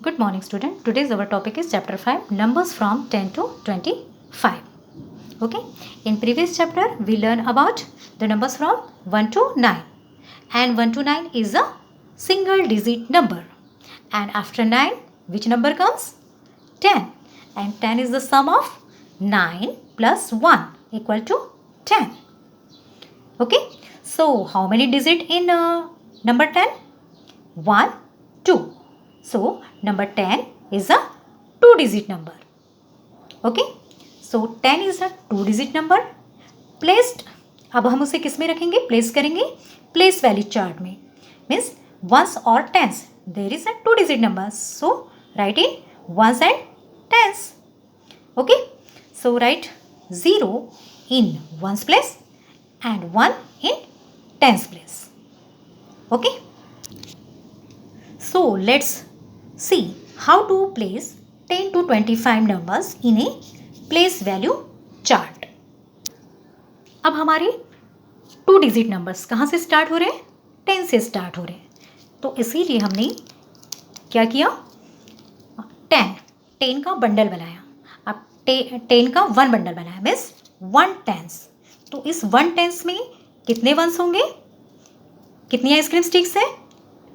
Good morning, student. Today's our topic is chapter 5, numbers from 10 to 25. Okay. In previous chapter, we learned about the numbers from 1 to 9. And 1 to 9 is a single digit number. And after 9, which number comes? 10. And 10 is the sum of 9 plus 1 equal to 10. Okay. So, how many digit in number 10? 1, 2. So, number 10 is a 2-digit number. Okay. So, 10 is a 2-digit number. Placed, अब हम उसे किस में रखेंगे? Place करेंगे place value chart में. Means ones और tens. There is a 2-digit number. So, write in ones and tens. Okay. So, write 0 in ones place and 1 in tens place. Okay. So, let's see how to place 10 to 25 numbers in a place value chart. अब हमारे 2-digit numbers कहाँ से start हो रहे हैं? 10 से start हो रहे हैं. तो इसीलिए हमने क्या किया? 10 का बंडल बनाया. अब 10 का 1 बंडल बनाया. Means 1 tens. तो इस 1 tens में कितने वंस होंगे? कितनी आइसक्रीम स्टिक्स है?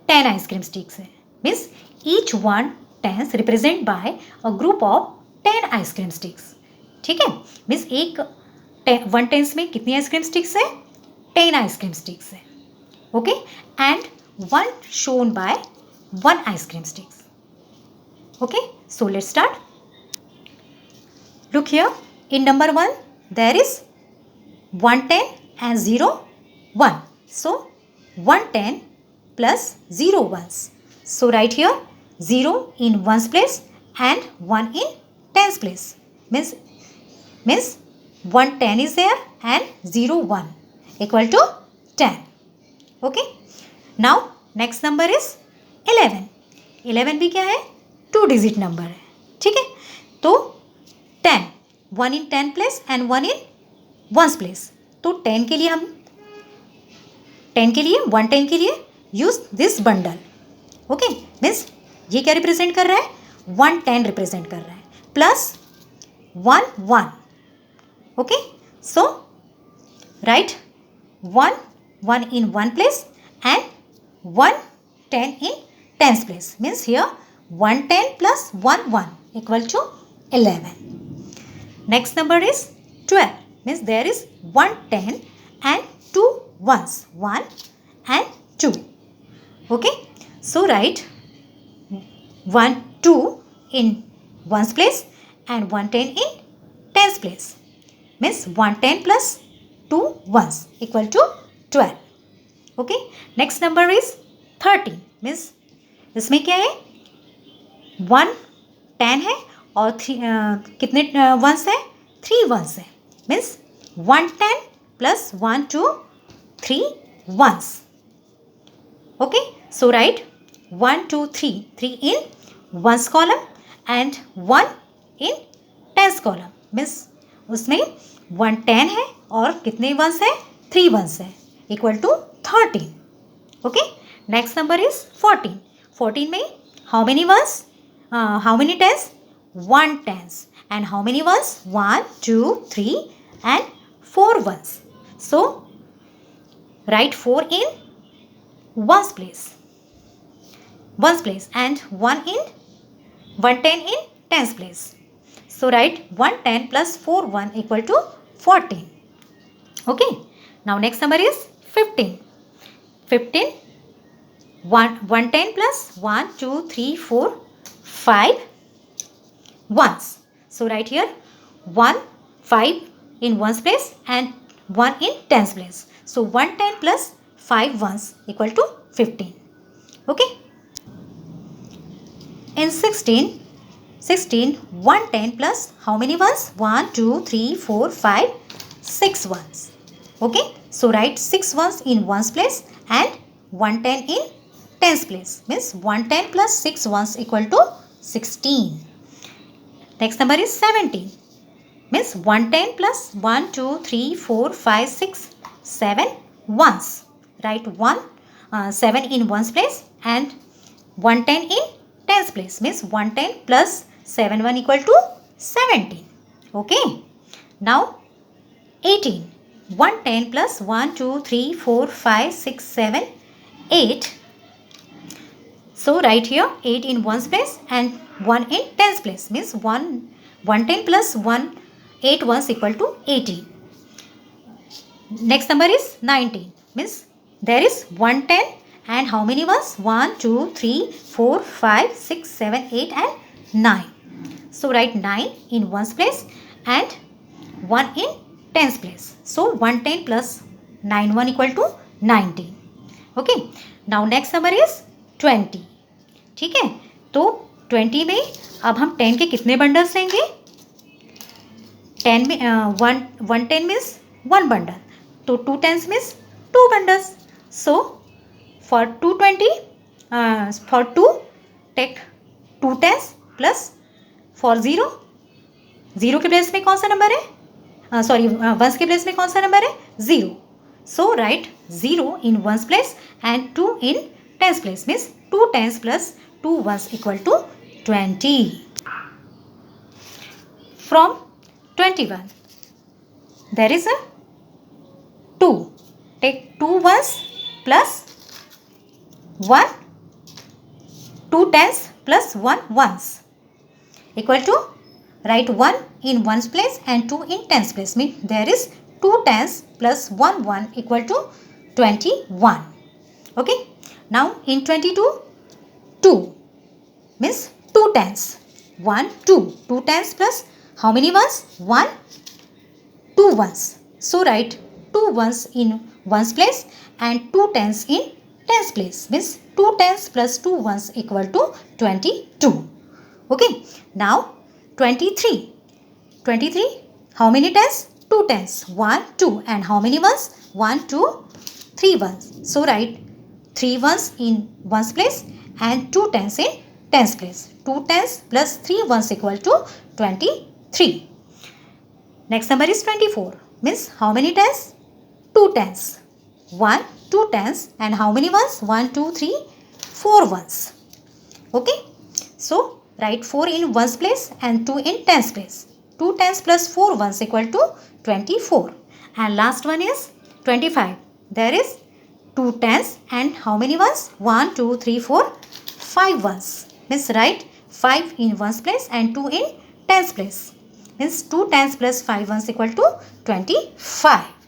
10 आइसक्रीम स्टिक्स है. Means each 1 tens represent by a group of 10 ice cream sticks. ठीक है. मीन्स एक 1 tens में कितनी आइसक्रीम स्टिक्स है? 10 आइसक्रीम स्टिक्स है. Okay. And 1 shown by 1 ice cream sticks. Okay. So let's start. Look here. In number 1, there is 1 10 and 0 1. So 1 10 plus 0 ones. So write here 0 in ones place and 1 in tens place. Means 1 10 is there and 0 1 equal to 10. Okay. Now next number is 11. 11 भी क्या है? 2-digit number है. ठीक है. तो 10 1 in 10 place and 1 in ones place. तो 10 के लिए हम 10 के लिए 1 10 के लिए use this bundle. Okay. Means ये क्या रिप्रेजेंट कर रहा है? 1 10 रिप्रेजेंट कर रहा है. Plus 1 1. Okay. So write 1 1 in 1 place and 1 10 in tens place. Means here 1 10 plus 1 1 equal to 11. Next number is 12. Means there is 1 10 and 2 ones. 1 and 2. Okay. So write 1 2 in ones place and 1 10 in tens place. Means 1 10 plus 2 ones equal to 12. Okay. Next number is 13. Means इसमें क्या है? 1 10 है और कितने once है? 3 ones है. Means 1 10 plus 1 2 3 ones. Okay. So write 1 2 3 in ones column and 1 in tens column. Means उसमें 1 10 है और कितने वंस है? 3 वंस है. Equal to 13. Okay. Next number is 14. 14 में how many ones? How many tens? 1 tens. And how many ones? 1 2 3 and 4 ones. So write 4 in ones place and 1 in 1 10 in tens place. So write 1 10 plus 4 1 equal to 14. Okay. Now next number is 15. 15 1 10 plus 1 2 3 4 5 ones. So write here 1 5 in ones place and 1 in tens place. So 1 10 plus 5 ones equal to 15. Okay. In 16 1 10 plus how many ones? 1 2 3 4 5 6 ones. Okay. So write 6 ones in ones place and 1 10 in tens place. Means 1 10 plus 6 ones equal to 16. Next number is 17. Means 1 10 plus 1 2 3 4 5 6 7 ones. Write 7 in ones place and 1 10 in tens place means 110 plus 7 1 equal to 17. Okay. Now 18. 110 plus 1 2 3 4 5 6 7 8. So write here 8 in ones place and 1 in tens place means 110 plus 1 8 ones equal to 18. Next number is 19 means there is 110 and how many ones? 1 2 3 4 5 6 7 8 and 9. So write 9 in ones place and 1 in tens place. So 110 plus 9 1 equal to 19. Okay. Now next number is 20. ठीक है, तो 20 में अब हम 10 के कितने bundles लेंगे? 10 में 110 मीन्स 1 बंडल, तो 2 tens means 2 bundles. So for 220 for 2 take 2 tens plus for 0 के प्लेस में कौन सा नंबर है? सॉरी वंस के प्लेस में कौन सा नंबर है? 0. So right 0 in ones place and 2 in tens place means 2 tens plus 2 ones equal to 20. From 21 there is a 2. Take 2 ones plus 1 2 tens plus 1 ones equal to write 1 in ones place and 2 in tens place means there is 2 tens plus 1 1 equal to 21. Okay. Now in 22 2 means 2 tens 1 2 2 tens plus how many ones? 1 2 ones. So write 2 ones in ones place and 2 tens in tens place means 2 tens plus 2 ones equal to 22. Okay. Now 23 how many tens? 2 tens 1 2 and how many ones? 1 2 3 ones. So write 3 ones in ones place and 2 tens in tens place. 2 tens plus 3 ones equal to 23. Next number is 24 means how many tens? 2 tens 1 2 tens and how many ones? 1 2 3 4 ones. Okay. So write 4 in ones place and 2 in tens place. 2 tens plus 4 ones equal to 24. And last one is 25. There is 2 tens and how many ones? 1 2 3 4 5 ones means write 5 in ones place and 2 in tens place means 2 tens plus 5 ones equal to 25.